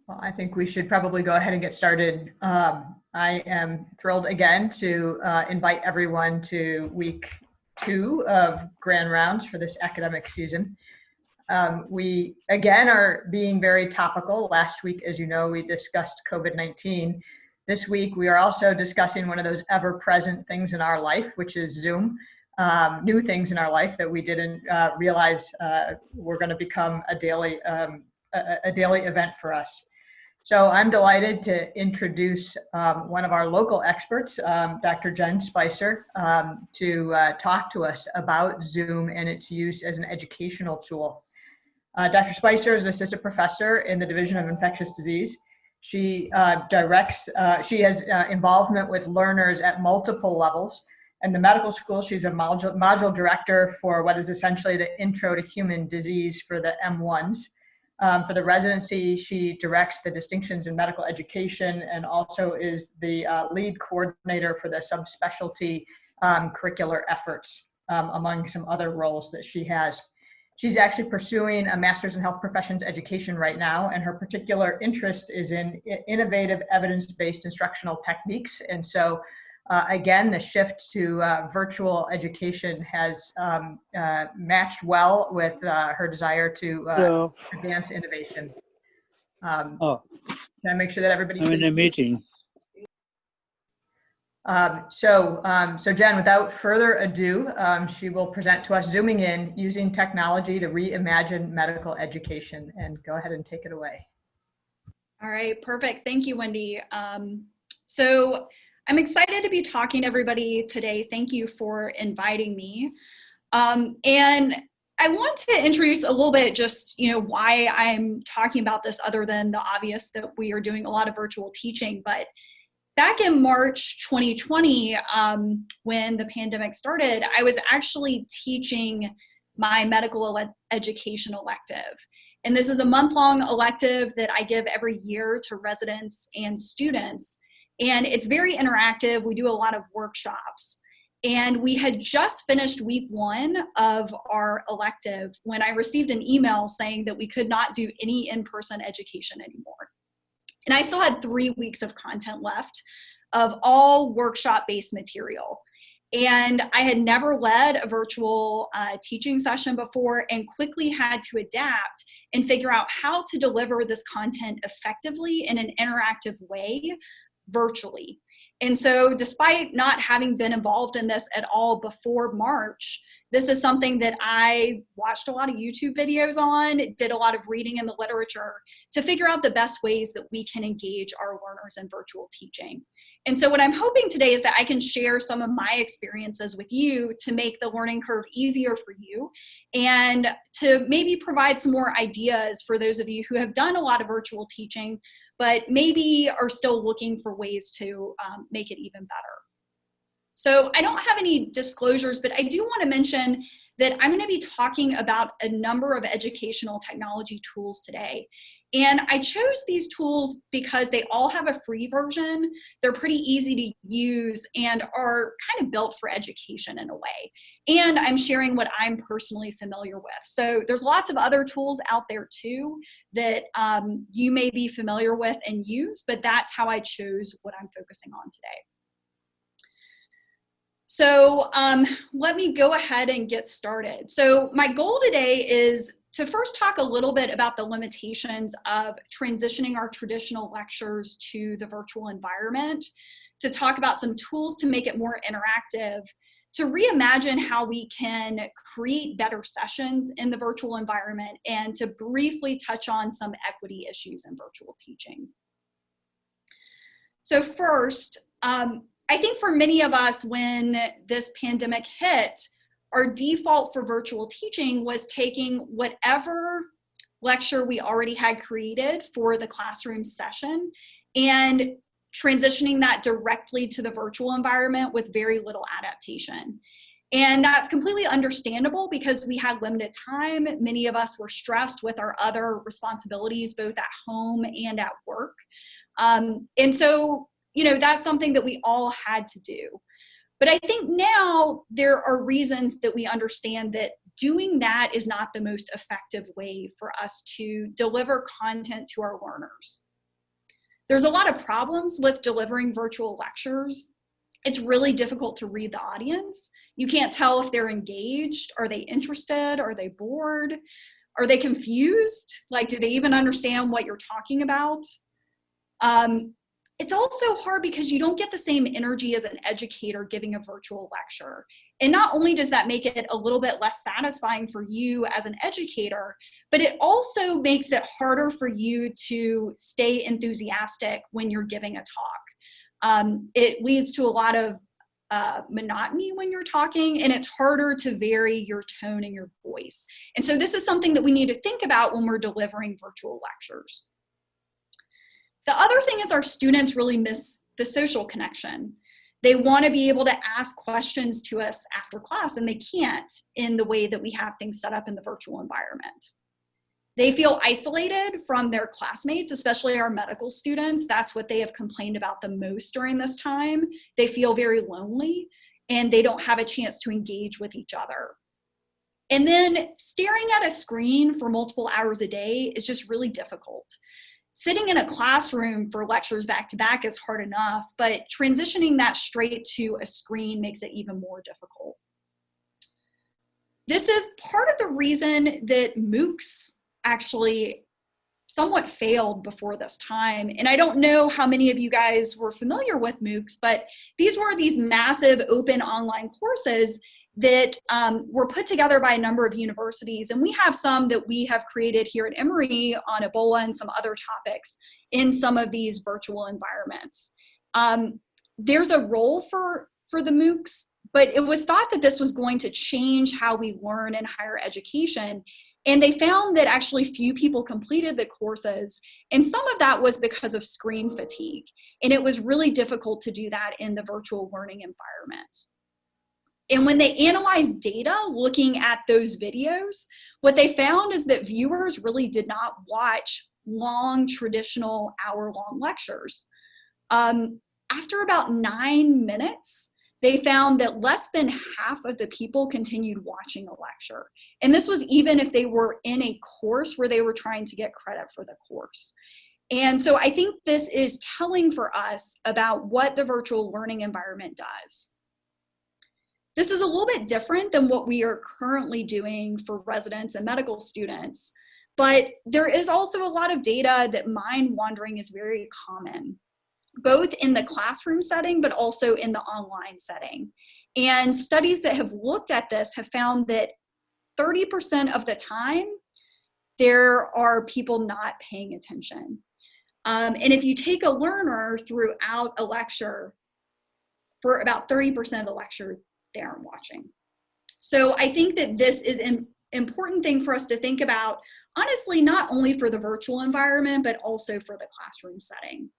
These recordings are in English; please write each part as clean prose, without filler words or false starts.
Well, I think we should probably go ahead and get started. I am thrilled again to invite everyone to week 2 of Grand Rounds for this academic season. We, again, are being very topical. Last week, as you know, we discussed COVID-19. This week, we are also discussing one of those ever-present things in our life, which is Zoom. New things in our life that we didn't realize were going to become a daily event for us. So I'm delighted to introduce one of our local experts, Dr. Jen Spicer, to talk to us about Zoom and its use as an educational tool. Dr. Spicer is an assistant professor in the Division of Infectious Disease. She she has involvement with learners at multiple levels. In the medical school, she's a module director for what is essentially the Intro to Human Disease for the M1s. For the residency, she directs the distinctions in medical education and also is the lead coordinator for the subspecialty curricular efforts, among some other roles that she has. She's actually pursuing a master's in health professions education right now, and her particular interest is in innovative evidence-based instructional techniques. And so again, the shift to virtual education has matched well with her desire to advance innovation. Can I make sure that everybody? I'm in a meeting. So Jen, without further ado, she will present to us zooming in using technology to reimagine medical education. And go ahead and take it away. All right, perfect. Thank you, Wendy. So I'm excited to be talking to everybody today. Thank you for inviting me. And I want to introduce a little bit just, why I'm talking about this other than the obvious that we are doing a lot of virtual teaching. But back in March 2020, when the pandemic started, I was actually teaching my medical education elective. And this is a month-long elective that I give every year to residents and students. And it's very interactive. We do a lot of workshops. And we had just finished week 1 of our elective when I received an email saying that we could not do any in-person education anymore. And I still had 3 weeks of content left of all workshop-based material. And I had never led a virtual teaching session before and quickly had to adapt and figure out how to deliver this content effectively in an interactive way virtually. And so despite not having been involved in this at all before March, this is something that I watched a lot of YouTube videos on, did a lot of reading in the literature to figure out the best ways that we can engage our learners in virtual teaching. And so what I'm hoping today is that I can share some of my experiences with you to make the learning curve easier for you and to maybe provide some more ideas for those of you who have done a lot of virtual teaching, but maybe are still looking for ways to make it even better. So I don't have any disclosures, but I do want to mention that I'm going to be talking about a number of educational technology tools today. And I chose these tools because they all have a free version. They're pretty easy to use and are kind of built for education in a way. And I'm sharing what I'm personally familiar with. So there's lots of other tools out there too that you may be familiar with and use, but that's how I chose what I'm focusing on today. So let me go ahead and get started. So my goal today is to first talk a little bit about the limitations of transitioning our traditional lectures to the virtual environment, to talk about some tools to make it more interactive, to reimagine how we can create better sessions in the virtual environment, and to briefly touch on some equity issues in virtual teaching. So first, I think for many of us, when this pandemic hit, our default for virtual teaching was taking whatever lecture we already had created for the classroom session and transitioning that directly to the virtual environment with very little adaptation. And that's completely understandable because we had limited time. Many of us were stressed with our other responsibilities, both at home and at work. And so, that's something that we all had to do. But I think now there are reasons that we understand that doing that is not the most effective way for us to deliver content to our learners. There's a lot of problems with delivering virtual lectures. It's really difficult to read the audience. You can't tell if they're engaged. Are they interested? Are they bored? Are they confused? Like, do they even understand what you're talking about? It's also hard because you don't get the same energy as an educator giving a virtual lecture. And not only does that make it a little bit less satisfying for you as an educator, but it also makes it harder for you to stay enthusiastic when you're giving a talk. It leads to a lot of monotony when you're talking, and it's harder to vary your tone and your voice. And so this is something that we need to think about when we're delivering virtual lectures. The other thing is our students really miss the social connection. They want to be able to ask questions to us after class, and they can't in the way that we have things set up in the virtual environment. They feel isolated from their classmates, especially our medical students. That's what they have complained about the most during this time. They feel very lonely, and they don't have a chance to engage with each other. And then staring at a screen for multiple hours a day is just really difficult. Sitting in a classroom for lectures back to back is hard enough, but transitioning that straight to a screen makes it even more difficult. This is part of the reason that MOOCs actually somewhat failed before this time. And I don't know how many of you guys were familiar with MOOCs, but these were these massive open online courses that were put together by a number of universities. And we have some that we have created here at Emory on Ebola and some other topics in some of these virtual environments. There's a role for the MOOCs, but it was thought that this was going to change how we learn in higher education. And they found that actually few people completed the courses. And some of that was because of screen fatigue. And it was really difficult to do that in the virtual learning environment. And when they analyzed data looking at those videos, what they found is that viewers really did not watch long, traditional hour-long lectures. After about 9 minutes, they found that less than half of the people continued watching a lecture. And this was even if they were in a course where they were trying to get credit for the course. And so I think this is telling for us about what the virtual learning environment does. This is a little bit different than what we are currently doing for residents and medical students, but there is also a lot of data that mind wandering is very common, both in the classroom setting, but also in the online setting. And studies that have looked at this have found that 30% of the time, there are people not paying attention. And if you take a learner throughout a lecture, for about 30% of the lecture, they aren't watching. So I think that this is an important thing for us to think about, honestly, not only for the virtual environment, but also for the classroom setting.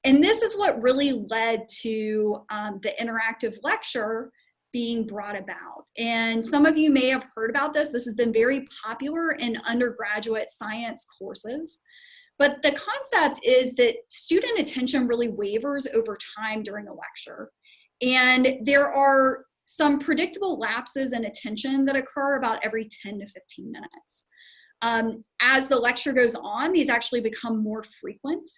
And this is what really led to the interactive lecture being brought about. And some of you may have heard about this. This has been very popular in undergraduate science courses. But the concept is that student attention really wavers over time during a lecture. And there are some predictable lapses in attention that occur about every 10 to 15 minutes. As the lecture goes on, these actually become more frequent.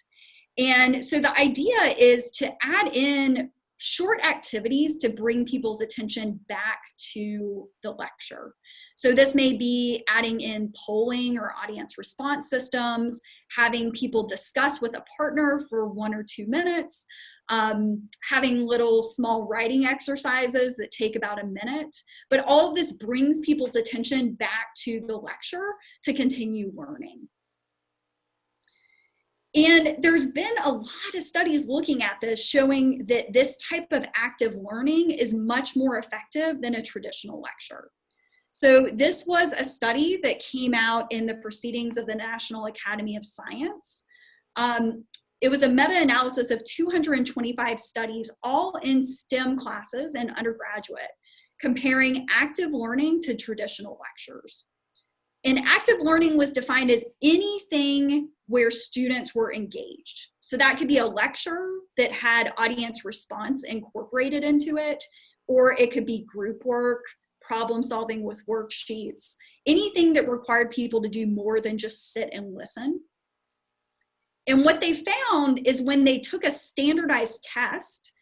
And so the idea is to add in short activities to bring people's attention back to the lecture. So this may be adding in polling or audience response systems, having people discuss with a partner for 1 or 2 minutes, having little small writing exercises that take about a minute. But all of this brings people's attention back to the lecture to continue learning. And there's been a lot of studies looking at this, showing that this type of active learning is much more effective than a traditional lecture. So this was a study that came out in the Proceedings of the National Academy of Science. It was a meta-analysis of 225 studies, all in STEM classes and undergraduate, comparing active learning to traditional lectures. And active learning was defined as anything where students were engaged. So that could be a lecture that had audience response incorporated into it, or it could be group work, problem solving with worksheets, anything that required people to do more than just sit and listen. And what they found is when they took a standardized test,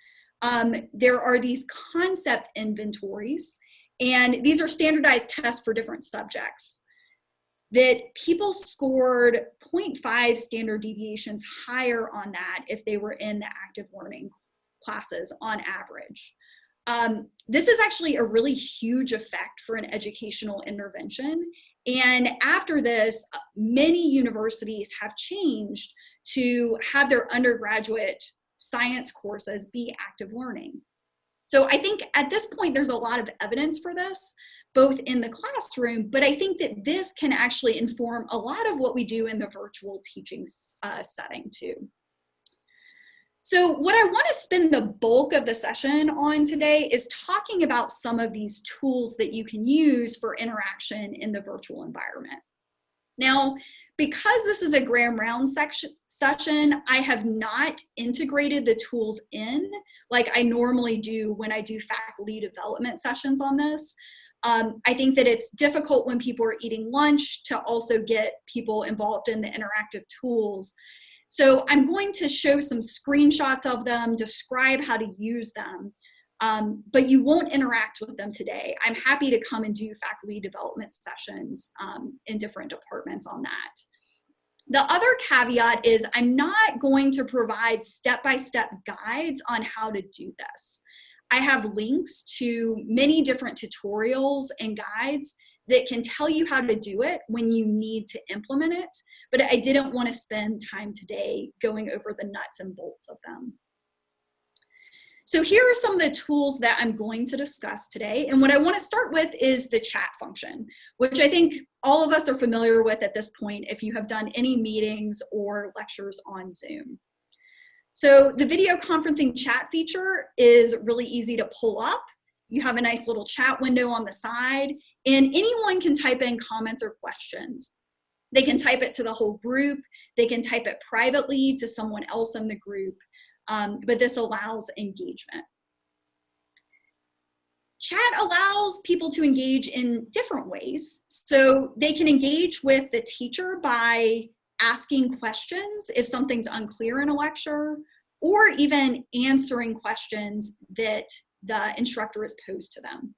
there are these concept inventories, and these are standardized tests for different subjects, that people scored 0.5 standard deviations higher on that if they were in the active learning classes on average. This is actually a really huge effect for an educational intervention. And after this, many universities have changed to have their undergraduate science courses be active learning. So I think at this point, there's a lot of evidence for this, both in the classroom, but I think that this can actually inform a lot of what we do in the virtual teaching setting too. So what I want to spend the bulk of the session on today is talking about some of these tools that you can use for interaction in the virtual environment. Now, because this is a Grand Round session, I have not integrated the tools in like I normally do when I do faculty development sessions on this. I think that it's difficult when people are eating lunch to also get people involved in the interactive tools. So I'm going to show some screenshots of them, describe how to use them, but you won't interact with them today. I'm happy to come and do faculty development sessions in different departments on that. The other caveat is I'm not going to provide step-by-step guides on how to do this. I have links to many different tutorials and guides that can tell you how to do it when you need to implement it, but I didn't want to spend time today going over the nuts and bolts of them. So here are some of the tools that I'm going to discuss today, and what I want to start with is the chat function, which I think all of us are familiar with at this point if you have done any meetings or lectures on Zoom. So the video conferencing chat feature is really easy to pull up. You have a nice little chat window on the side, and anyone can type in comments or questions. They can type it to the whole group. They can type it privately to someone else in the group, but this allows engagement. Chat allows people to engage in different ways. So they can engage with the teacher by asking questions if something's unclear in a lecture, or even answering questions that the instructor has posed to them.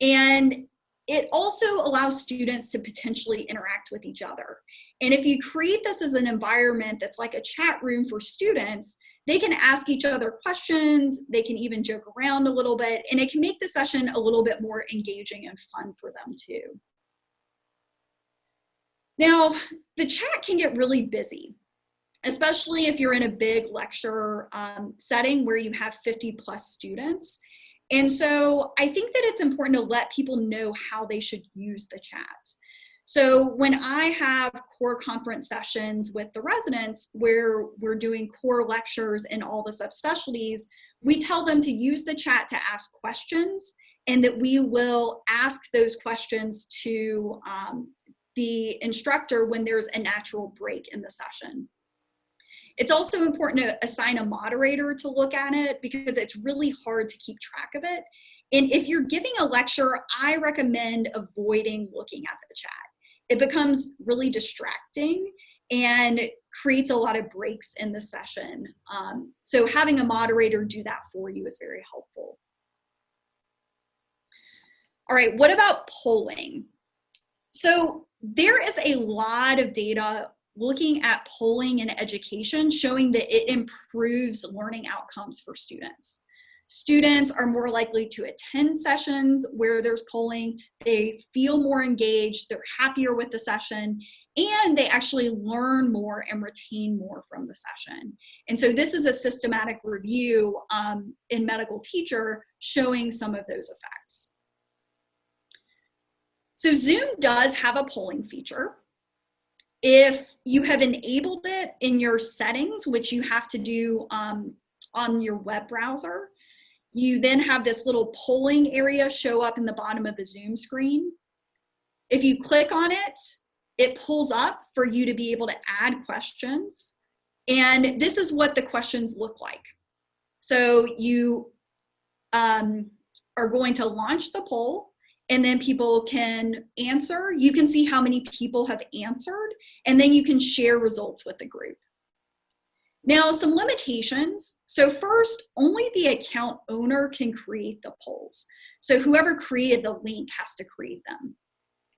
And it also allows students to potentially interact with each other. And if you create this as an environment that's like a chat room for students, they can ask each other questions, they can even joke around a little bit, and it can make the session a little bit more engaging and fun for them too. Now, the chat can get really busy, especially if you're in a big lecture setting where you have 50+ students. And so I think that it's important to let people know how they should use the chat. So when I have core conference sessions with the residents where we're doing core lectures in all the subspecialties, we tell them to use the chat to ask questions, and that we will ask those questions to the instructor when there's a natural break in the session. It's also important to assign a moderator to look at it because it's really hard to keep track of it. And if you're giving a lecture, I recommend avoiding looking at the chat. It becomes really distracting and creates a lot of breaks in the session. So having a moderator do that for you is very helpful. All right, what about polling? So there is a lot of data looking at polling in education showing that it improves learning outcomes for students. Students are more likely to attend sessions where there's polling, they feel more engaged, they're happier with the session, and they actually learn more and retain more from the session. And so this is a systematic review in medical teacher showing some of those effects. So Zoom does have a polling feature. If you have enabled it in your settings, which you have to do on your web browser, you then have this little polling area show up in the bottom of the Zoom screen. If you click on it, it pulls up for you to be able to add questions. And this is what the questions look like. So you are going to launch the poll, and then people can answer. You can see how many people have answered, and then you can share results with the group. Now, some limitations. So first, only the account owner can create the polls. So whoever created the link has to create them.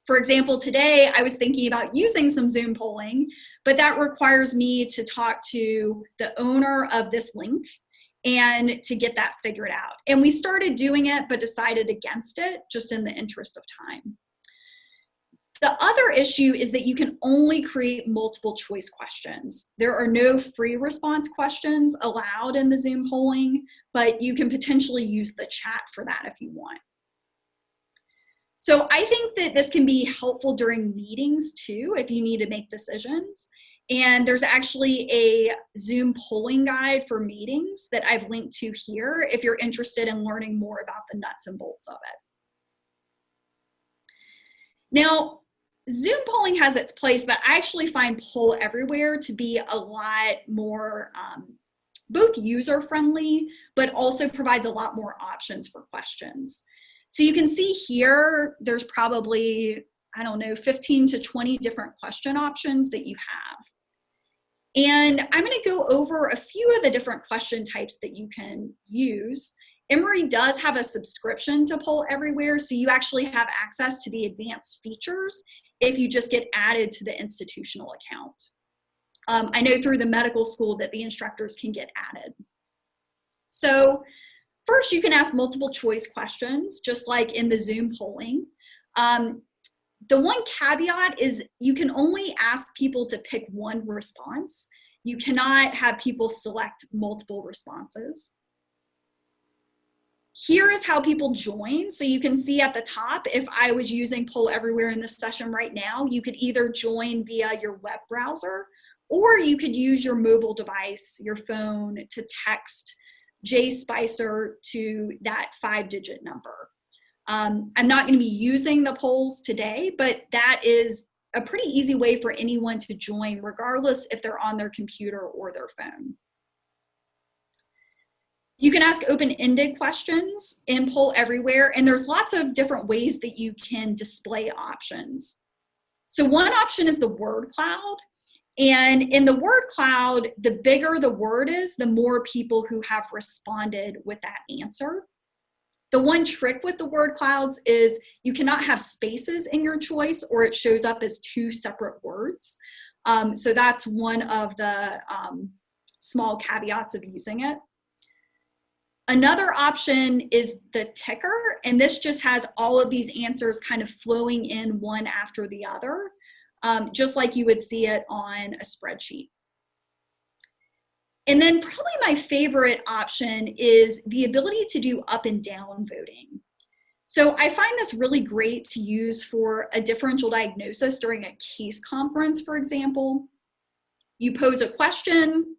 For example, today I was thinking about using some Zoom polling, but that requires me to talk to the owner of this link and to get that figured out. And we started doing it, but decided against it just in the interest of time. The other issue is that you can only create multiple choice questions. There are no free response questions allowed in the Zoom polling, but you can potentially use the chat for that if you want. So I think that this can be helpful during meetings too, if you need to make decisions. And there's actually a Zoom polling guide for meetings that I've linked to here if you're interested in learning more about the nuts and bolts of it. Now, Zoom polling has its place, but I actually find Poll Everywhere to be a lot more both user-friendly, but also provides a lot more options for questions. So you can see here, there's probably, I don't know, 15 to 20 different question options that you have. And I'm going to go over a few of the different question types that you can use. Emory does have a subscription to Poll Everywhere, so you actually have access to the advanced features if you just get added to the institutional account. I know through the medical school that the instructors can get added. So first, you can ask multiple choice questions, just like in the Zoom polling. The one caveat is you can only ask people to pick one response. You cannot have people select multiple responses. Here is how people join. So you can see at the top, if I was using Poll Everywhere in this session right now, you could either join via your web browser, or you could use your mobile device, your phone, to text JSpicer to that 5-digit number. I'm not going to be using the polls today, but that is a pretty easy way for anyone to join, regardless if they're on their computer or their phone. You can ask open-ended questions in Poll Everywhere, and there's lots of different ways that you can display options. So one option is the word cloud. And in the word cloud, the bigger the word is, the more people who have responded with that answer. The one trick with the word clouds is you cannot have spaces in your choice, or it shows up as 2 separate words. So that's one of the small caveats of using it. Another option is the ticker, and this just has all of these answers kind of flowing in one after the other, just like you would see it on a spreadsheet. And then probably my favorite option is the ability to do up and down voting. So I find this really great to use for a differential diagnosis during a case conference, for example. You pose a question.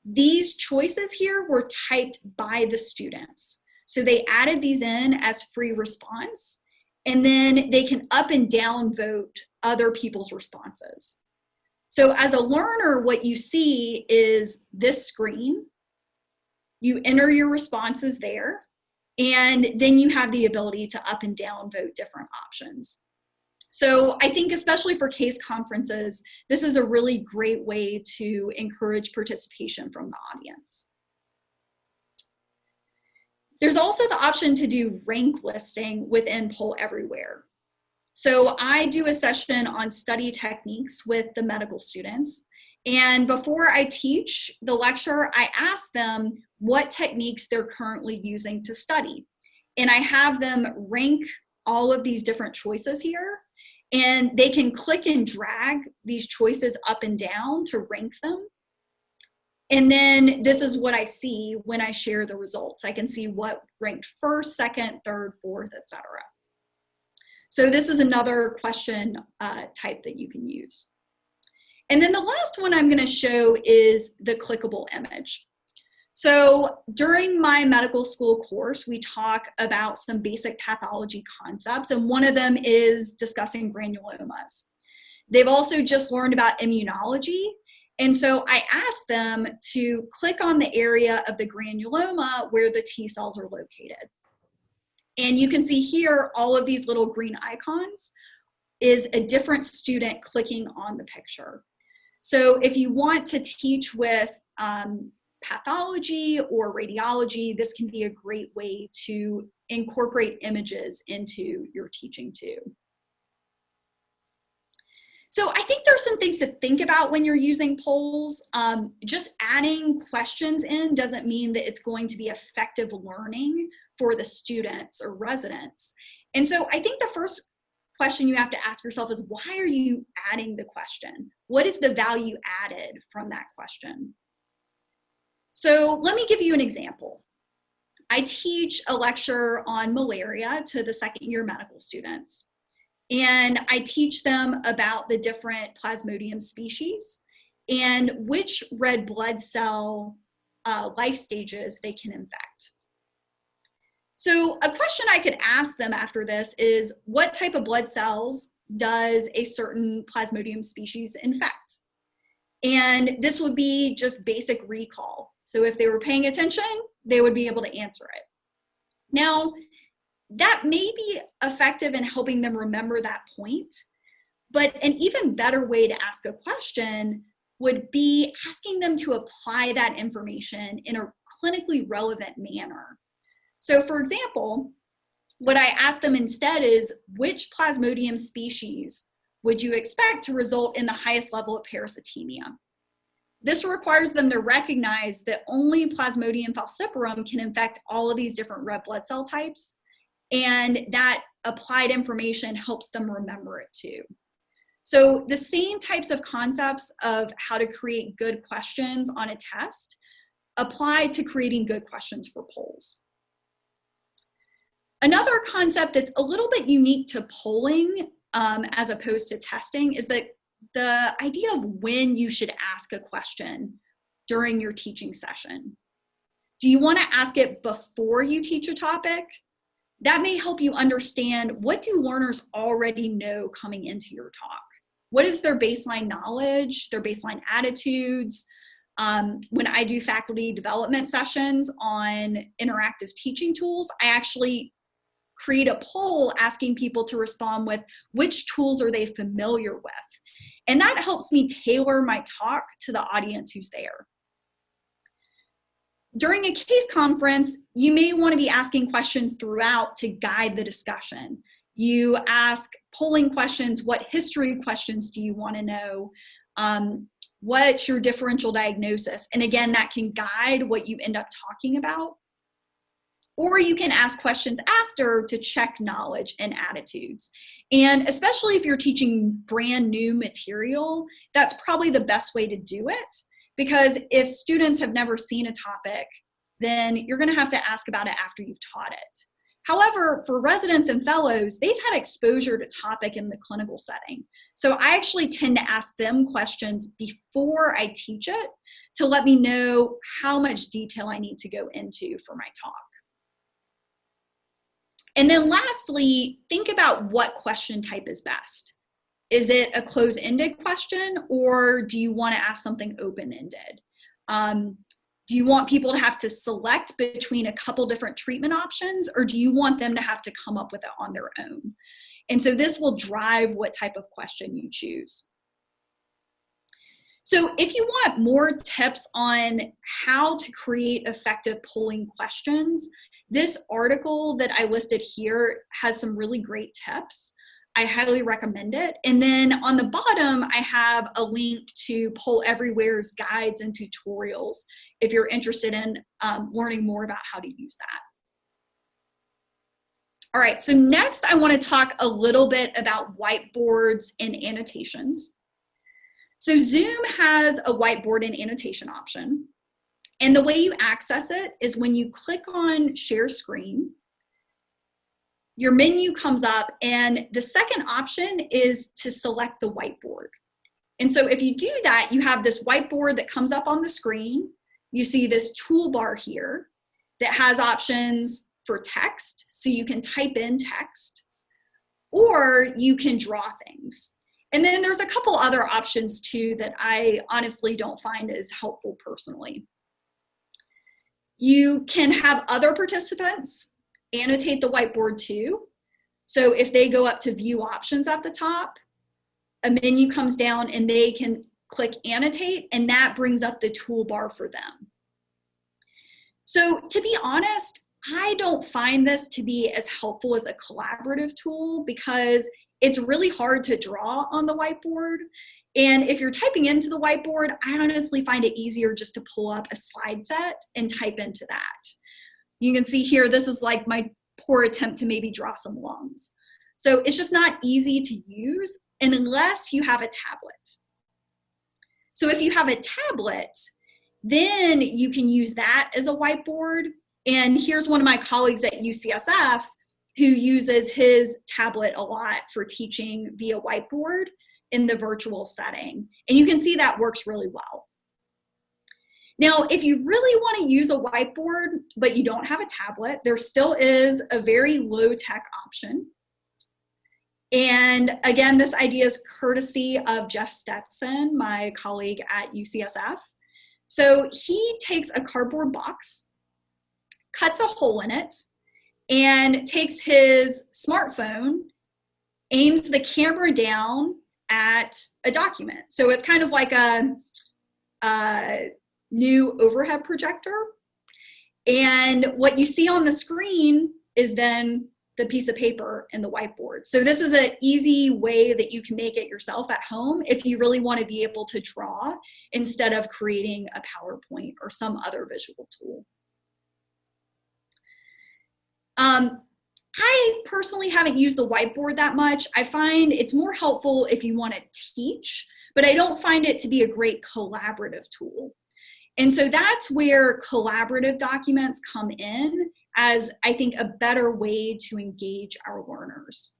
These choices here were typed by the students. So they added these in as free response, and then they can up and down vote other people's responses. So as a learner, what you see is this screen. You enter your responses there, and then you have the ability to up and down vote different options. So I think especially for case conferences, this is a really great way to encourage participation from the audience. There's also the option to do rank listing within Poll Everywhere. So I do a session on study techniques with the medical students. And before I teach the lecture, I ask them what techniques they're currently using to study. And I have them rank all of these different choices here. And they can click and drag these choices up and down to rank them. And then this is what I see when I share the results. I can see what ranked first, second, third, fourth, etc. So this is another question type that you can use. And then the last one I'm going to show is the clickable image. So during my medical school course, we talk about some basic pathology concepts, and one of them is discussing granulomas. They've also just learned about immunology, and so I asked them to click on the area of the granuloma where the T cells are located. And you can see here, all of these little green icons is a different student clicking on the picture. So if you want to teach with pathology or radiology, this can be a great way to incorporate images into your teaching too. So I think there's some things to think about when you're using polls. Just adding questions in doesn't mean that it's going to be effective learning for the students or residents. And so I think the first question you have to ask yourself is, why are you adding the question? What is the value added from that question? So let me give you an example. I teach a lecture on malaria to the second-year medical students. And I teach them about the different Plasmodium species and which red blood cell life stages they can infect. So a question I could ask them after this is, what type of blood cells does a certain Plasmodium species infect? And this would be just basic recall. So if they were paying attention, they would be able to answer it. Now, that may be effective in helping them remember that point, but an even better way to ask a question would be asking them to apply that information in a clinically relevant manner. So for example, what I ask them instead is, which Plasmodium species would you expect to result in the highest level of parasitemia? This requires them to recognize that only Plasmodium falciparum can infect all of these different red blood cell types, and that applied information helps them remember it too. So the same types of concepts of how to create good questions on a test apply to creating good questions for polls. Another concept that's a little bit unique to polling as opposed to testing is that the idea of when you should ask a question during your teaching session. Do you want to ask it before you teach a topic? That may help you understand, what do learners already know coming into your talk? What is their baseline knowledge, their baseline attitudes? When I do faculty development sessions on interactive teaching tools, I actually create a poll asking people to respond with which tools are they familiar with. And that helps me tailor my talk to the audience who's there. During a case conference, you may want to be asking questions throughout to guide the discussion. You ask polling questions, what history questions do you want to know? What's your differential diagnosis? And again, that can guide what you end up talking about. Or you can ask questions after to check knowledge and attitudes. And especially if you're teaching brand new material, that's probably the best way to do it. Because if students have never seen a topic, then you're going to have to ask about it after you've taught it. However, for residents and fellows, they've had exposure to topic in the clinical setting. So I actually tend to ask them questions before I teach it to let me know how much detail I need to go into for my talk. And then lastly, think about what question type is best. Is it a close-ended question, or do you want to ask something open-ended? Do you want people to have to select between a couple different treatment options, or do you want them to have to come up with it on their own? And so this will drive what type of question you choose. So if you want more tips on how to create effective polling questions, this article that I listed here has some really great tips. I highly recommend it. And then on the bottom, I have a link to Poll Everywhere's guides and tutorials if you're interested in learning more about how to use that. All right, so next I want to talk a little bit about whiteboards and annotations. So Zoom has a whiteboard and annotation option. And the way you access it is when you click on Share Screen, your menu comes up, and the second option is to select the whiteboard. And so if you do that, you have this whiteboard that comes up on the screen. You see this toolbar here that has options for text, so you can type in text, or you can draw things. And then there's a couple other options too that I honestly don't find as helpful personally. You can have other participants annotate the whiteboard too. So if they go up to view options at the top, a menu comes down and they can click annotate, and that brings up the toolbar for them. So to be honest, I don't find this to be as helpful as a collaborative tool because it's really hard to draw on the whiteboard. And if you're typing into the whiteboard, I honestly find it easier just to pull up a slide set and type into that. You can see here, this is like my poor attempt to maybe draw some lungs. So it's just not easy to use unless you have a tablet. So if you have a tablet, then you can use that as a whiteboard. And here's one of my colleagues at UCSF who uses his tablet a lot for teaching via whiteboard in the virtual setting. And you can see that works really well. Now, if you really want to use a whiteboard, but you don't have a tablet, there still is a very low-tech option. And again, this idea is courtesy of Jeff Stetson, my colleague at UCSF. So he takes a cardboard box, cuts a hole in it, and takes his smartphone, aims the camera down at a document. So it's kind of like a new overhead projector. And what you see on the screen is then the piece of paper and the whiteboard. So this is an easy way that you can make it yourself at home if you really want to be able to draw instead of creating a PowerPoint or some other visual tool. I personally haven't used the whiteboard that much. I find it's more helpful if you want to teach, but I don't find it to be a great collaborative tool. And so that's where collaborative documents come in as, I think, a better way to engage our learners.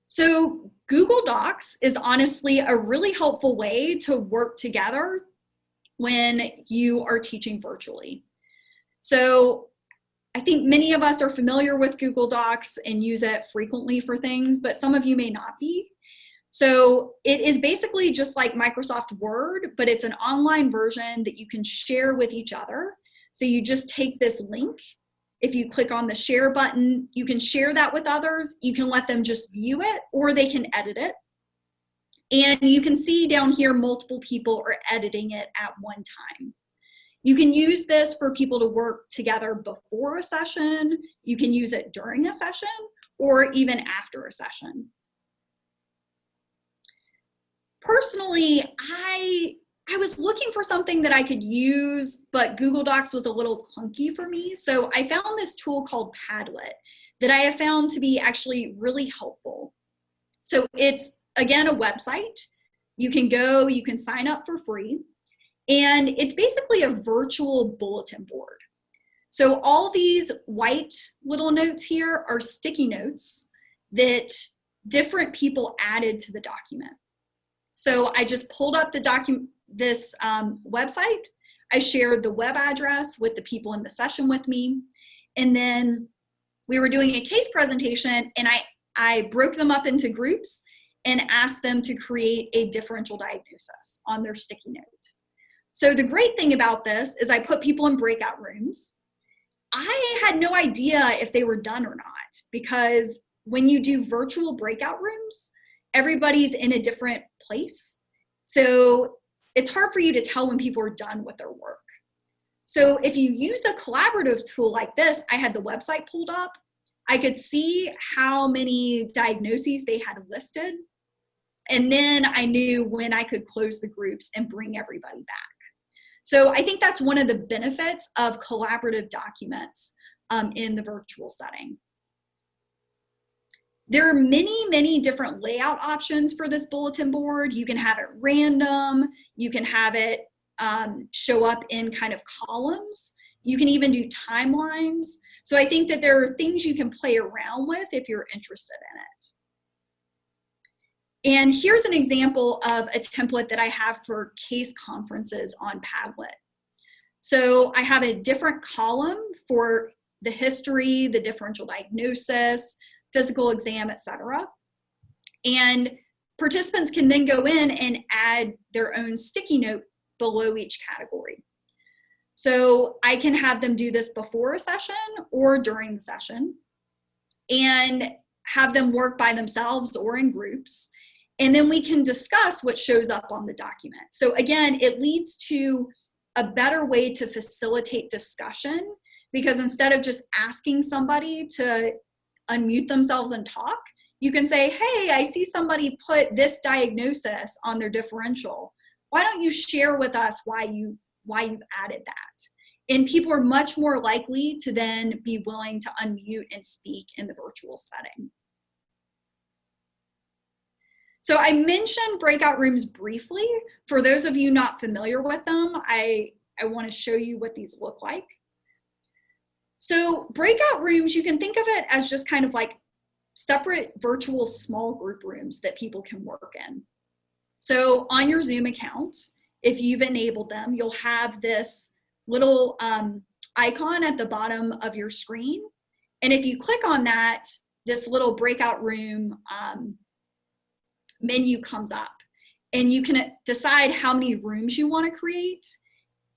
So Google Docs is honestly a really helpful way to work together when you are teaching virtually. So I think many of us are familiar with Google Docs and use it frequently for things, but some of you may not be. So it is basically just like Microsoft Word, but it's an online version that you can share with each other. So you just take this link. If you click on the share button, you can share that with others. You can let them just view it, or they can edit it. And you can see down here, multiple people are editing it at one time. You can use this for people to work together before a session. You can use it during a session or even after a session. Personally, I was looking for something that I could use, but Google Docs was a little clunky for me. So I found this tool called Padlet that I have found to be actually really helpful. So it's, again, a website. You can go, you can sign up for free. And it's basically a virtual bulletin board. So all these white little notes here are sticky notes that different people added to the document. So I just pulled up the this website. I shared the web address with the people in the session with me. And then we were doing a case presentation, and I broke them up into groups and asked them to create a differential diagnosis on their sticky note. So the great thing about this is I put people in breakout rooms. I had no idea if they were done or not, because when you do virtual breakout rooms, everybody's in a different place. So it's hard for you to tell when people are done with their work. So if you use a collaborative tool like this, I had the website pulled up. I could see how many diagnoses they had listed. And then I knew when I could close the groups and bring everybody back. So I think that's one of the benefits of collaborative documents in the virtual setting. There are many, many different layout options for this bulletin board. You can have it random. You can have it show up in kind of columns. You can even do timelines. So I think that there are things you can play around with if you're interested in it. And here's an example of a template that I have for case conferences on Padlet. So I have a different column for the history, the differential diagnosis, physical exam, etc. And participants can then go in and add their own sticky note below each category. So I can have them do this before a session or during the session, and have them work by themselves or in groups. And then we can discuss what shows up on the document. So again, it leads to a better way to facilitate discussion, because instead of just asking somebody to unmute themselves and talk, you can say, hey, I see somebody put this diagnosis on their differential. Why don't you share with us why you've added that? And people are much more likely to then be willing to unmute and speak in the virtual setting. So I mentioned breakout rooms briefly. For those of you not familiar with them, I want to show you what these look like. So breakout rooms, you can think of it as just kind of like separate virtual small group rooms that people can work in. So on your Zoom account, if you've enabled them, you'll have this little icon at the bottom of your screen. And if you click on that, this little breakout room menu comes up, and you can decide how many rooms you want to create.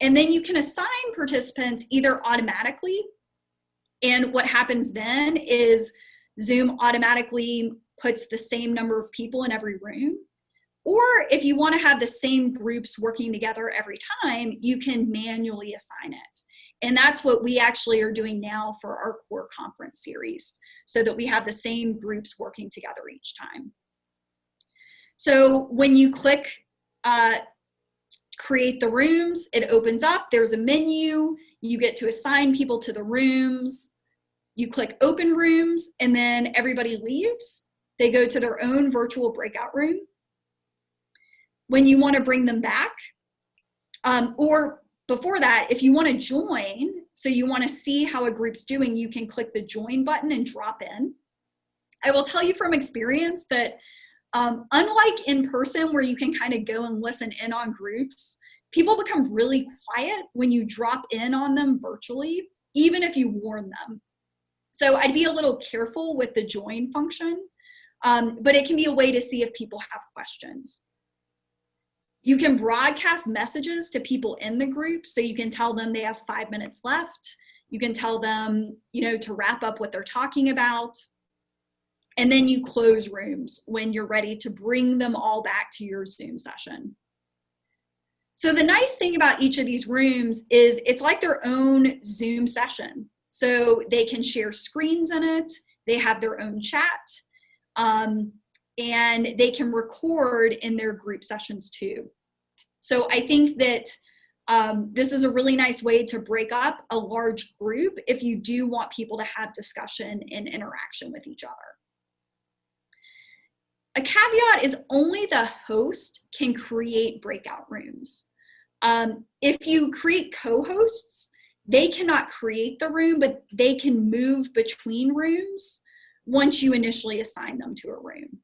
And then you can assign participants either automatically, and what happens then is Zoom automatically puts the same number of people in every room. Or if you want to have the same groups working together every time, you can manually assign it. And that's what we actually are doing now for our core conference series, so that we have the same groups working together each time. So when you click create the rooms, it opens up, there's a menu, you get to assign people to the rooms, you click open rooms, and then everybody leaves. They go to their own virtual breakout room. When you want to bring them back, or before that, if you want to join, so you want to see how a group's doing, you can click the join button and drop in. I will tell you from experience that unlike in person where you can kind of go and listen in on groups, people become really quiet when you drop in on them virtually, even if you warn them. So I'd be a little careful with the join function, but it can be a way to see if people have questions. You can broadcast messages to people in the group, so you can tell them they have 5 minutes left. You can tell them, to wrap up what they're talking about. And then you close rooms when you're ready to bring them all back to your Zoom session. So the nice thing about each of these rooms is it's like their own Zoom session. So they can share screens in it, they have their own chat, and they can record in their group sessions too. So I think that this is a really nice way to break up a large group if you do want people to have discussion and interaction with each other. A caveat is only the host can create breakout rooms. If you create co-hosts, they cannot create the room, but they can move between rooms once you initially assign them to a room.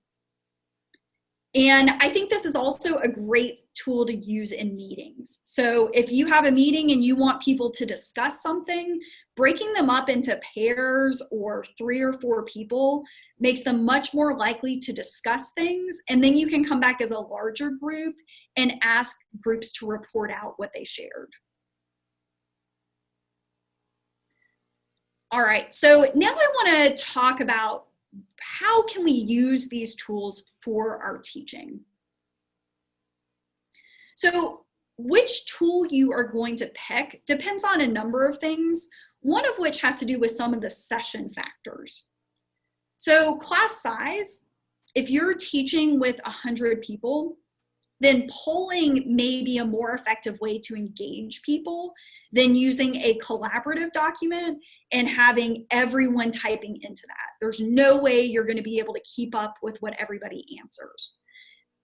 And I think this is also a great tool to use in meetings. So if you have a meeting and you want people to discuss something, breaking them up into pairs or 3 or 4 people makes them much more likely to discuss things. And then you can come back as a larger group and ask groups to report out what they shared. All right, so now I want to talk about how can we use these tools for our teaching. So which tool you are going to pick depends on a number of things, one of which has to do with some of the session factors. So class size, if you're teaching with 100 people, then polling may be a more effective way to engage people than using a collaborative document and having everyone typing into that. There's no way you're going to be able to keep up with what everybody answers.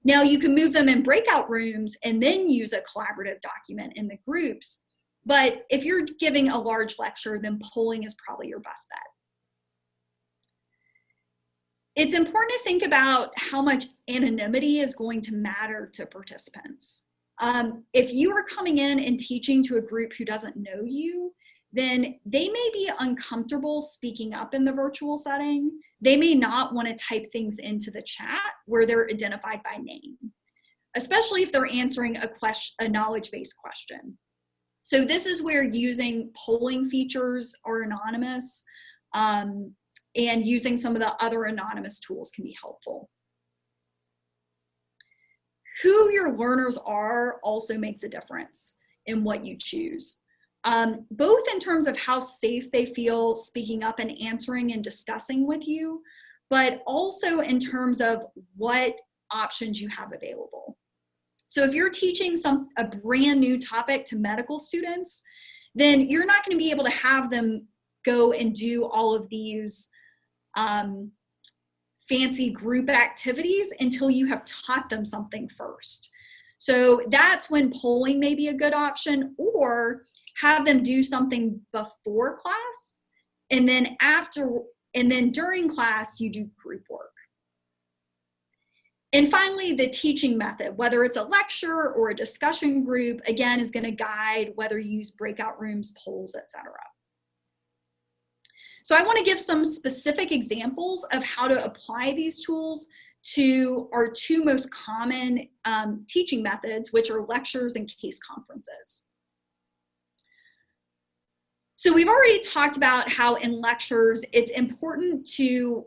Now you can move them in breakout rooms and then use a collaborative document in the groups. But if you're giving a large lecture, then polling is probably your best bet. It's important to think about how much anonymity is going to matter to participants. If you are coming in and teaching to a group who doesn't know you, then they may be uncomfortable speaking up in the virtual setting. They may not want to type things into the chat where they're identified by name, especially if they're answering a knowledge-based question. So this is where using polling features are anonymous, and using some of the other anonymous tools can be helpful. Who your learners are also makes a difference in what you choose, both in terms of how safe they feel speaking up and answering and discussing with you, but also in terms of what options you have available. So if you're teaching a brand new topic to medical students, then you're not going to be able to have them go and do all of these fancy group activities until you have taught them something first. So that's when polling may be a good option, or have them do something before class, and then during class you do group work. And finally, the teaching method, whether it's a lecture or a discussion group, again, is going to guide whether you use breakout rooms, polls, etc. So I want to give some specific examples of how to apply these tools to our two most common teaching methods, which are lectures and case conferences. So we've already talked about how in lectures, it's important to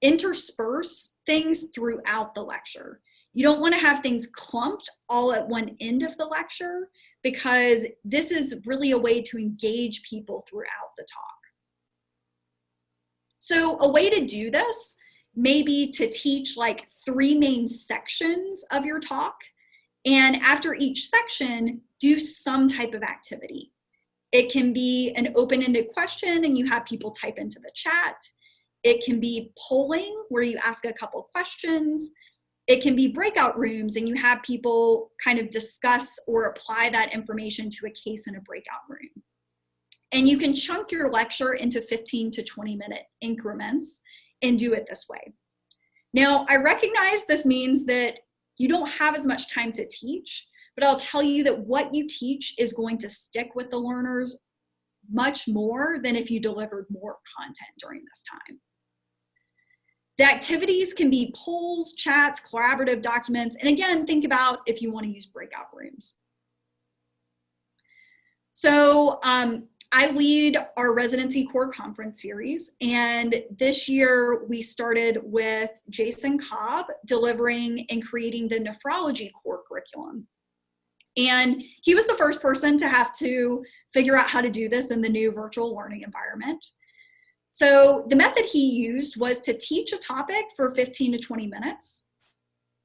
intersperse things throughout the lecture. You don't want to have things clumped all at one end of the lecture, because this is really a way to engage people throughout the talk. So a way to do this may be to teach like 3 main sections of your talk, and after each section, do some type of activity. It can be an open-ended question and you have people type into the chat. It can be polling where you ask a couple questions. It can be breakout rooms and you have people kind of discuss or apply that information to a case in a breakout room. And you can chunk your lecture into 15 to 20-minute increments and do it this way. Now, I recognize this means that you don't have as much time to teach, but I'll tell you that what you teach is going to stick with the learners much more than if you delivered more content during this time. The activities can be polls, chats, collaborative documents, and again, think about if you want to use breakout rooms. So I lead our Residency Core Conference series, and this year we started with Jason Cobb delivering and creating the nephrology core curriculum. And he was the first person to have to figure out how to do this in the new virtual learning environment. So the method he used was to teach a topic for 15 to 20 minutes.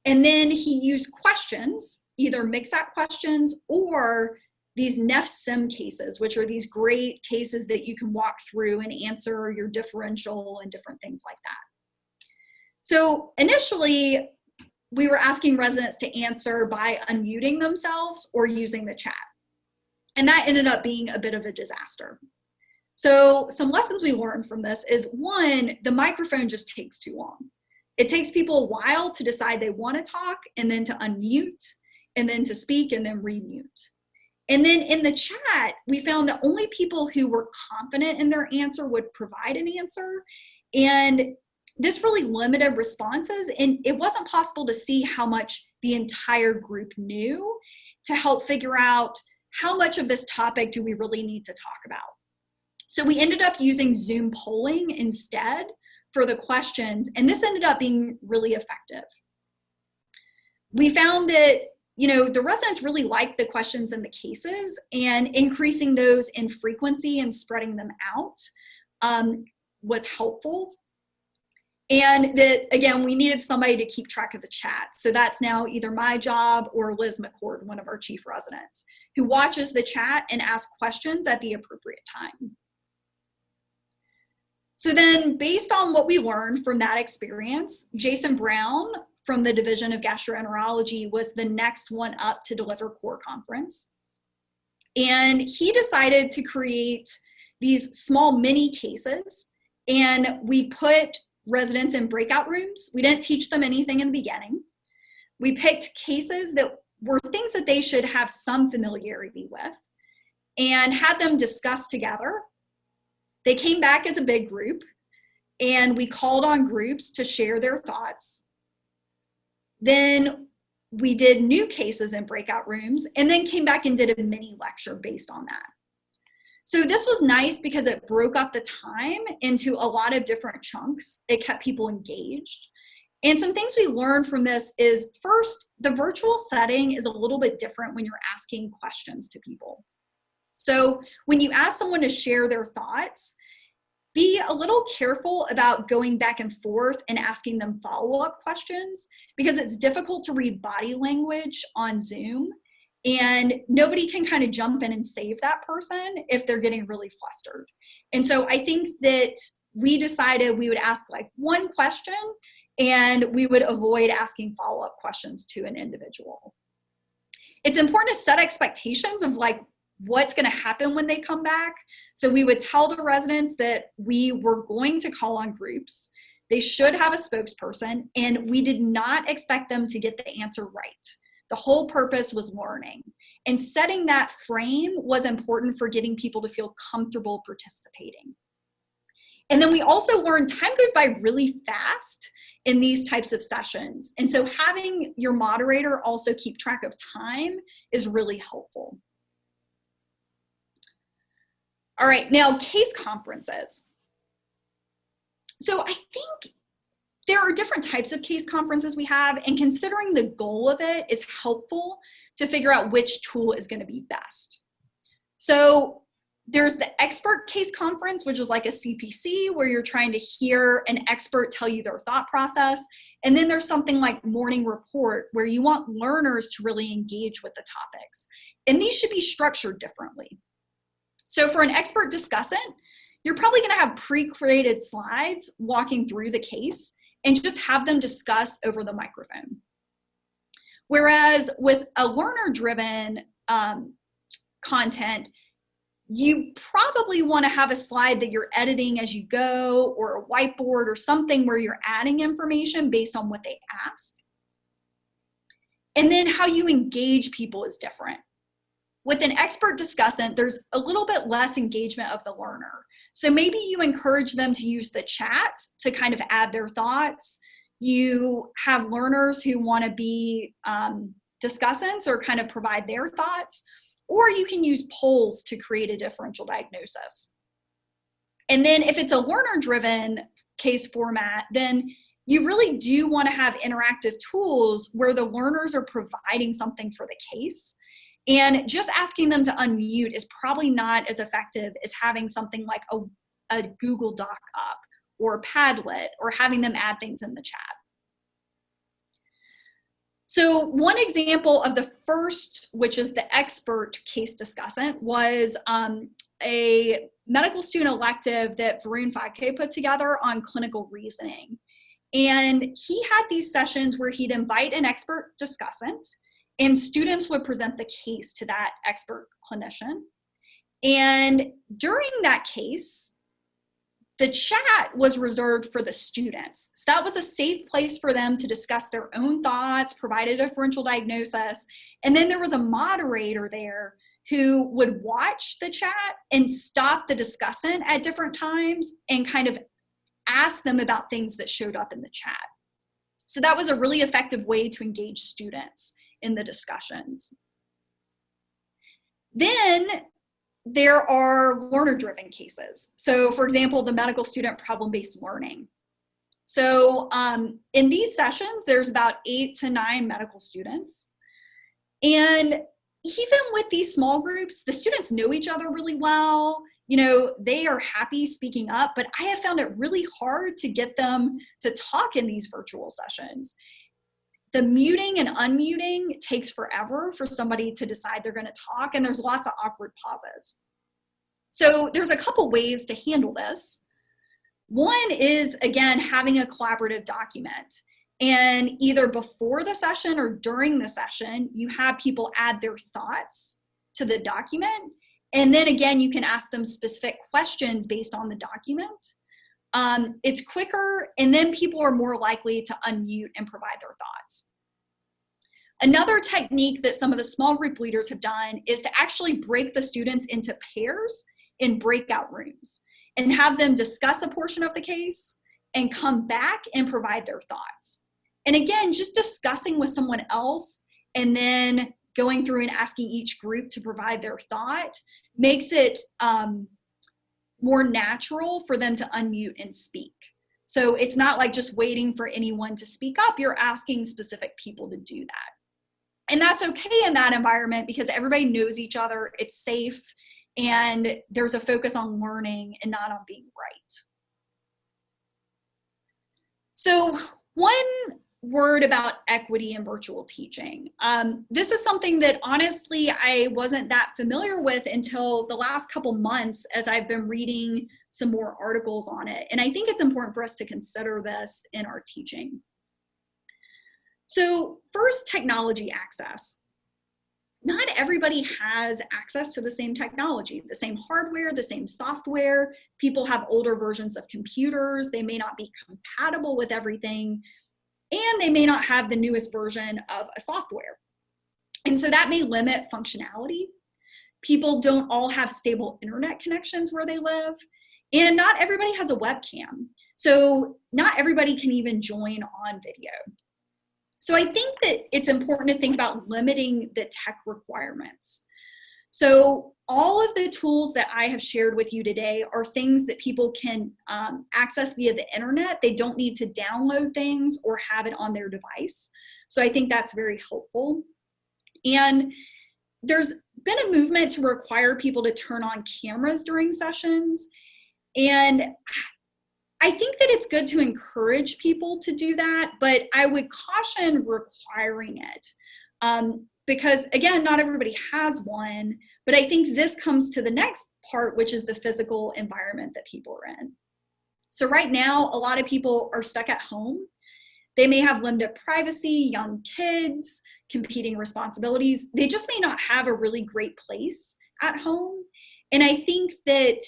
And then he used questions, either mix-up questions or these NEF-SIM cases, which are these great cases that you can walk through and answer your differential and different things like that. So initially, we were asking residents to answer by unmuting themselves or using the chat. And that ended up being a bit of a disaster. So some lessons we learned from this is, one, the microphone just takes too long. It takes people a while to decide they want to talk, and then to unmute, and then to speak, and then remute. And then in the chat, we found that only people who were confident in their answer would provide an answer. And this really limited responses, and it wasn't possible to see how much the entire group knew to help figure out how much of this topic do we really need to talk about. So we ended up using Zoom polling instead for the questions, and this ended up being really effective. We found that, you know, the residents really liked the questions and the cases, and increasing those in frequency and spreading them out was helpful. And that, again, we needed somebody to keep track of the chat. So that's now either my job or Liz McCord, one of our chief residents, who watches the chat and asks questions at the appropriate time. So then, based on what we learned from that experience, Jason Brown from the Division of Gastroenterology was the next one up to deliver Core Conference. And he decided to create these small mini cases, and we put residents in breakout rooms. We didn't teach them anything in the beginning. We picked cases that were things that they should have some familiarity with and had them discuss together. They came back as a big group, and we called on groups to share their thoughts. Then we did new cases in breakout rooms, and then came back and did a mini lecture based on that. So this was nice because it broke up the time into a lot of different chunks. It kept people engaged. And some things we learned from this is, first, the virtual setting is a little bit different when you're asking questions to people. So when you ask someone to share their thoughts, be a little careful about going back and forth and asking them follow-up questions, because it's difficult to read body language on Zoom, and nobody can kind of jump in and save that person if they're getting really flustered. And so I think that we decided we would ask like one question, and we would avoid asking follow-up questions to an individual. It's important to set expectations of like what's going to happen when they come back. So we would tell the residents that we were going to call on groups. They should have a spokesperson, and we did not expect them to get the answer right. The whole purpose was learning. And setting that frame was important for getting people to feel comfortable participating. And then we also learned time goes by really fast in these types of sessions. And so having your moderator also keep track of time is really helpful. All right, now case conferences. So I think there are different types of case conferences we have, and considering the goal of it is helpful to figure out which tool is going to be best. So there's the expert case conference, which is like a CPC, where you're trying to hear an expert tell you their thought process. And then there's something like morning report, where you want learners to really engage with the topics. And these should be structured differently. So for an expert discussant, you're probably going to have pre-created slides walking through the case and just have them discuss over the microphone. Whereas with a learner-driven content, you probably want to have a slide that you're editing as you go, or a whiteboard or something where you're adding information based on what they asked. And then how you engage people is different. With an expert discussant, there's a little bit less engagement of the learner. So maybe you encourage them to use the chat to kind of add their thoughts. You have learners who want to be discussants or kind of provide their thoughts, or you can use polls to create a differential diagnosis. And then if it's a learner-driven case format, then you really do want to have interactive tools where the learners are providing something for the case. And just asking them to unmute is probably not as effective as having something like a Google Doc up, or Padlet, or having them add things in the chat. So one example of the first, which is the expert case discussant, was a medical student elective that Varun Phadke put together on clinical reasoning. And he had these sessions where he'd invite an expert discussant, and students would present the case to that expert clinician. And during that case, the chat was reserved for the students. So that was a safe place for them to discuss their own thoughts, provide a differential diagnosis. And then there was a moderator there who would watch the chat and stop the discussant at different times and kind of ask them about things that showed up in the chat. So that was a really effective way to engage students in the discussions. Then there are learner-driven cases. So for example, the medical student problem-based learning. So in these sessions, there's about 8 to 9 medical students. And even with these small groups, the students know each other really well. You know, they are happy speaking up, but I have found it really hard to get them to talk in these virtual sessions. The muting and unmuting takes forever for somebody to decide they're going to talk, and there's lots of awkward pauses. So there's a couple ways to handle this. One is, again, having a collaborative document. And either before the session or during the session, you have people add their thoughts to the document. And then again, you can ask them specific questions based on the document. It's quicker, and then people are more likely to unmute and provide their thoughts. Another technique that some of the small group leaders have done is to actually break the students into pairs in breakout rooms and have them discuss a portion of the case and come back and provide their thoughts. And again, just discussing with someone else and then going through and asking each group to provide their thought makes it more natural for them to unmute and speak. So it's not like just waiting for anyone to speak up, you're asking specific people to do that. And that's okay in that environment because everybody knows each other, it's safe, and there's a focus on learning and not on being right. So one word about equity in virtual teaching. This is something that honestly I wasn't that familiar with until the last couple months as I've been reading some more articles on it. And I think it's important for us to consider this in our teaching. So first, technology access. Not everybody has access to the same technology, the same hardware, the same software. People have older versions of computers. They may not be compatible with everything, and they may not have the newest version of a software. And so that may limit functionality. People don't all have stable internet connections where they live, and not everybody has a webcam. So not everybody can even join on video. So I think that it's important to think about limiting the tech requirements. So all of the tools that I have shared with you today are things that people can access via the internet. They don't need to download things or have it on their device. So I think that's very helpful. And there's been a movement to require people to turn on cameras during sessions. And I think that it's good to encourage people to do that, but I would caution requiring it. Because again, not everybody has one, but I think this comes to the next part, which is the physical environment that people are in. So right now, a lot of people are stuck at home. They may have limited privacy, young kids, competing responsibilities. They just may not have a really great place at home. And I think that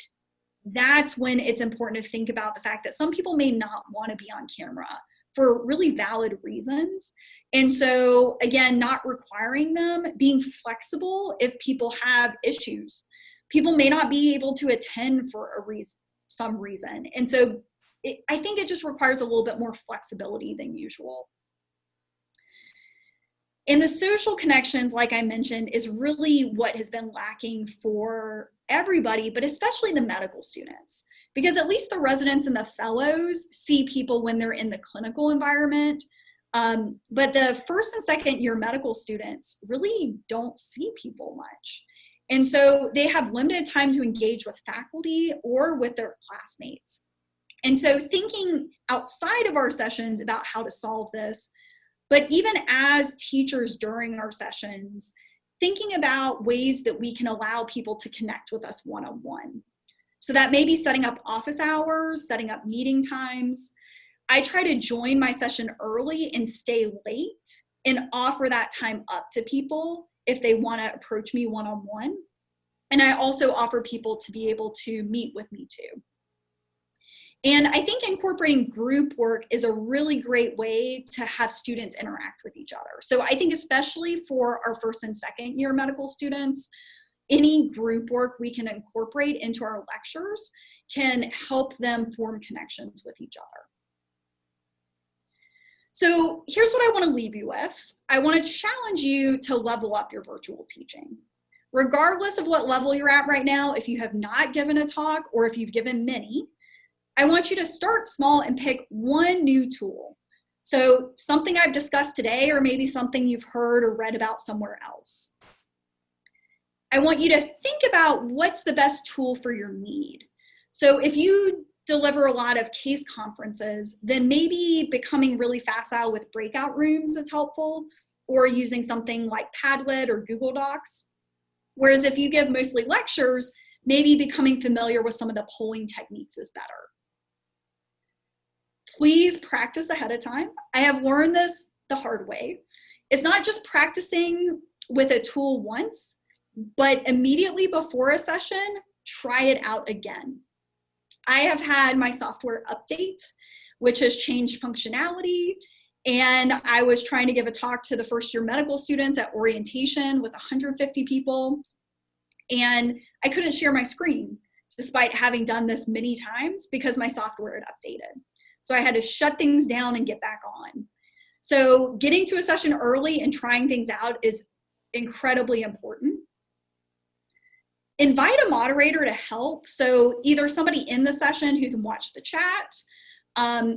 that's when it's important to think about the fact that some people may not want to be on camera for really valid reasons. And so again, not requiring them, being flexible if people have issues. People may not be able to attend for some reason. And so I think it just requires a little bit more flexibility than usual. And the social connections, like I mentioned, is really what has been lacking for everybody, but especially the medical students, because at least the residents and the fellows see people when they're in the clinical environment. But the first and second year medical students really don't see people much. And so they have limited time to engage with faculty or with their classmates. And so thinking outside of our sessions about how to solve this, but even as teachers during our sessions, thinking about ways that we can allow people to connect with us one-on-one. So that may be setting up office hours, setting up meeting times. I try to join my session early and stay late and offer that time up to people if they want to approach me one-on-one. And I also offer people to be able to meet with me too. And I think incorporating group work is a really great way to have students interact with each other. So I think especially for our first and second year medical students, any group work we can incorporate into our lectures can help them form connections with each other. So here's what I want to leave you with. I want to challenge you to level up your virtual teaching. Regardless of what level you're at right now, if you have not given a talk or if you've given many, I want you to start small and pick one new tool. So something I've discussed today, or maybe something you've heard or read about somewhere else. I want you to think about what's the best tool for your need. So if you deliver a lot of case conferences, then maybe becoming really facile with breakout rooms is helpful, or using something like Padlet or Google Docs. Whereas if you give mostly lectures, maybe becoming familiar with some of the polling techniques is better. Please practice ahead of time. I have learned this the hard way. It's not just practicing with a tool once, but immediately before a session, try it out again. I have had my software update, which has changed functionality, and I was trying to give a talk to the first year medical students at orientation with 150 people, and I couldn't share my screen despite having done this many times because my software had updated. So I had to shut things down and get back on. So getting to a session early and trying things out is incredibly important. Invite a moderator to help. So either somebody in the session who can watch the chat,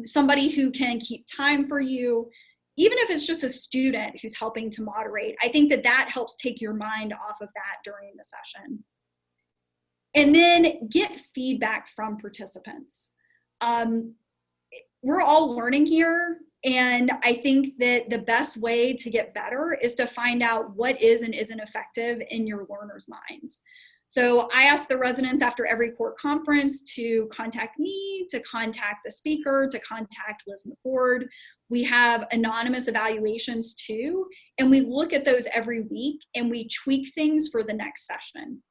somebody who can keep time for you, even if it's just a student who's helping to moderate. I think that that helps take your mind off of that during the session. And then get feedback from participants. We're all learning here, and I think that the best way to get better is to find out what is and isn't effective in your learners' minds. So I ask the residents after every core conference to contact me, to contact the speaker, to contact Liz McCord. We have anonymous evaluations too, and we look at those every week and we tweak things for the next session.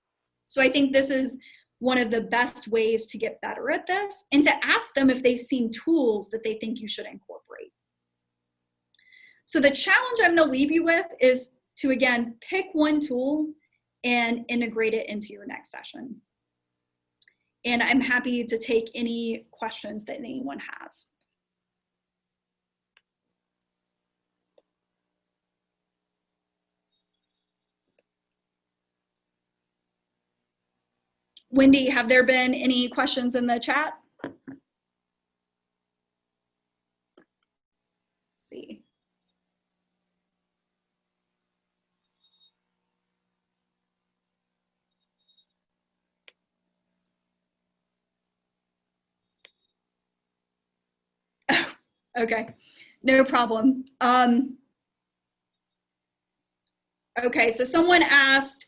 So I think this is one of the best ways to get better at this, and to ask them if they've seen tools that they think you should incorporate. So the challenge I'm going to leave you with is to, again, pick one tool and integrate it into your next session. And I'm happy to take any questions that anyone has. Wendy, have there been any questions in the chat? Let's see. Okay, no problem. Okay, so someone asked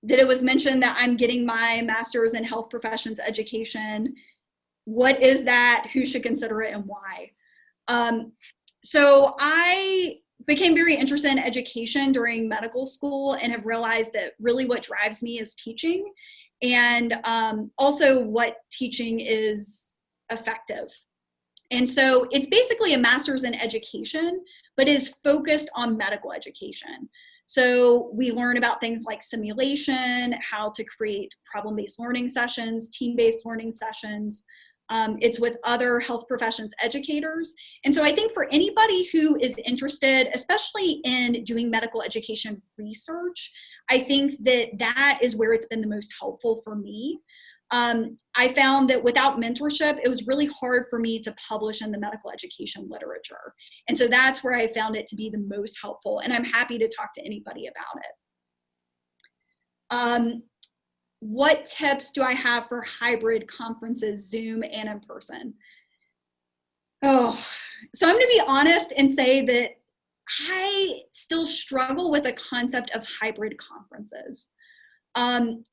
that it was mentioned that I'm getting my master's in health professions education. What is that? Who should consider it and why? So I became very interested in education during medical school and have realized that really what drives me is teaching, and also what teaching is effective. And so it's basically a master's in education, but is focused on medical education. So we learn about things like simulation, how to create problem-based learning sessions, team-based learning sessions. It's with other health professions educators. And so I think for anybody who is interested, especially in doing medical education research, I think that that is where it's been the most helpful for me. I found that without mentorship, it was really hard for me to publish in the medical education literature. And so that's where I found it to be the most helpful. And I'm happy to talk to anybody about it. What tips do I have for hybrid conferences, Zoom and in person? Oh, so I'm going to be honest and say that I still struggle with the concept of hybrid conferences.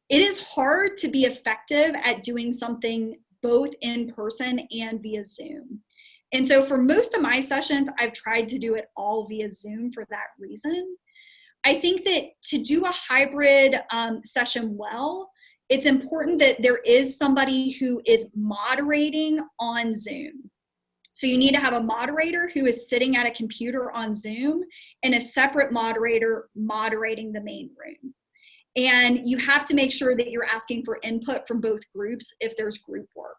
It is hard to be effective at doing something both in person and via Zoom. And so for most of my sessions, I've tried to do it all via Zoom for that reason. I think that to do a hybrid session well, it's important that there is somebody who is moderating on Zoom. So you need to have a moderator who is sitting at a computer on Zoom and a separate moderator moderating the main room. And you have to make sure that you're asking for input from both groups if there's group work.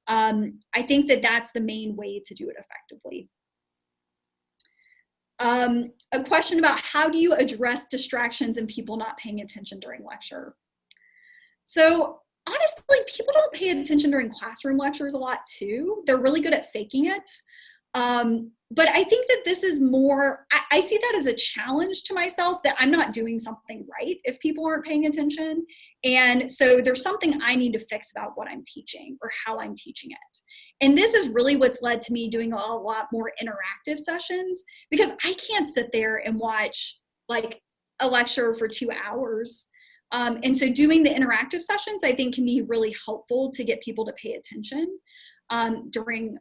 I think that that's the main way to do it effectively. A question about how do you address distractions and people not paying attention during lecture? So honestly, people don't pay attention during classroom lectures a lot too. They're really good at faking it. But I think that this is more, I see that as a challenge to myself, that I'm not doing something right if people aren't paying attention. And so there's something I need to fix about what I'm teaching or how I'm teaching it. And this is really what's led to me doing a lot more interactive sessions, because I can't sit there and watch like a lecture for 2 hours. And so doing the interactive sessions, I think, can be really helpful to get people to pay attention during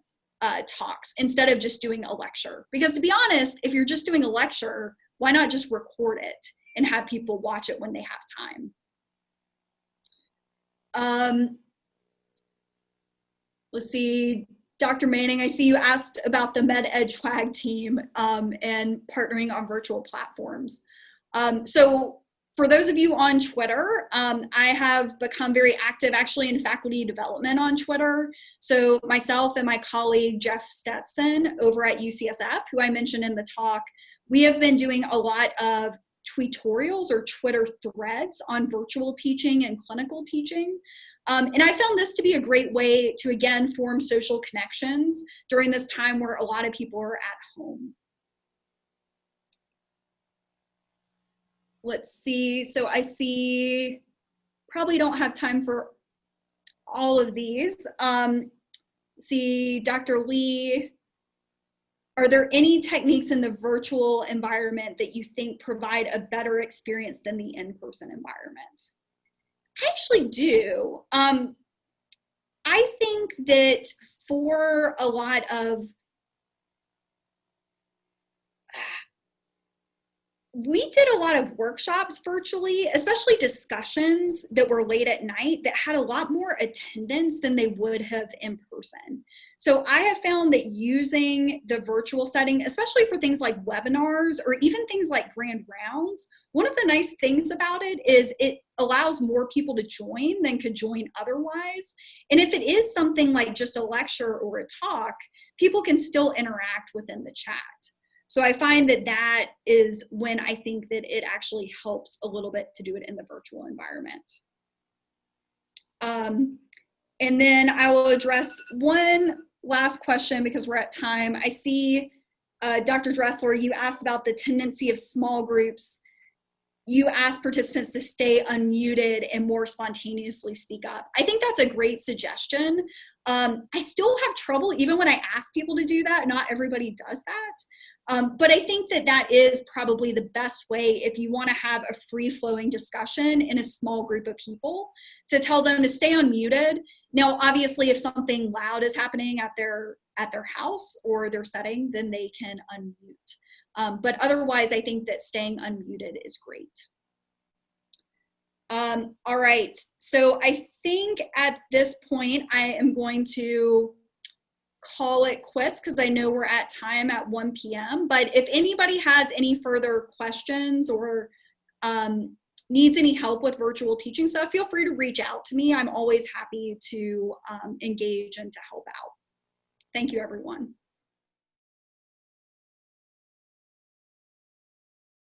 talks instead of just doing a lecture. Because to be honest, if you're just doing a lecture, why not just record it and have people watch it when they have time? Let's see, Dr. Manning, I see you asked about the MedEd Swag team and partnering on virtual platforms. So For those of you on Twitter, I have become very active actually in faculty development on Twitter. So myself and my colleague, Jeff Stetson over at UCSF, who I mentioned in the talk, we have been doing a lot of tutorials or Twitter threads on virtual teaching and clinical teaching. And I found this to be a great way to, again, form social connections during this time where a lot of people are at home. Let's see, so I see, probably don't have time for all of these. See, Dr. Lee, are there any techniques in the virtual environment that you think provide a better experience than the in-person environment? I actually do. I think that for a lot of, we did a lot of workshops virtually, especially discussions that were late at night that had a lot more attendance than they would have in person. So I have found that using the virtual setting, especially for things like webinars or even things like grand rounds, one of the nice things about it is it allows more people to join than could join otherwise. And if it is something like just a lecture or a talk, people can still interact within the chat. So I find that that is when I think that it actually helps a little bit to do it in the virtual environment. And then I will address one last question because we're at time. I see Dr. Dressler, you asked about the tendency of small groups. You asked participants to stay unmuted and more spontaneously speak up. I think that's a great suggestion. I still have trouble, even when I ask people to do that, not everybody does that. But I think that that is probably the best way if you want to have a free-flowing discussion in a small group of people, to tell them to stay unmuted. Now, obviously, if something loud is happening at their house or their setting, then they can unmute. But otherwise, I think that staying unmuted is great. All right, so I think at this point, I am going to call it quits because I know we're at time at 1 p.m. But if anybody has any further questions or needs any help with virtual teaching stuff, feel free to reach out to me. I'm always happy to engage and to help out. Thank you, everyone.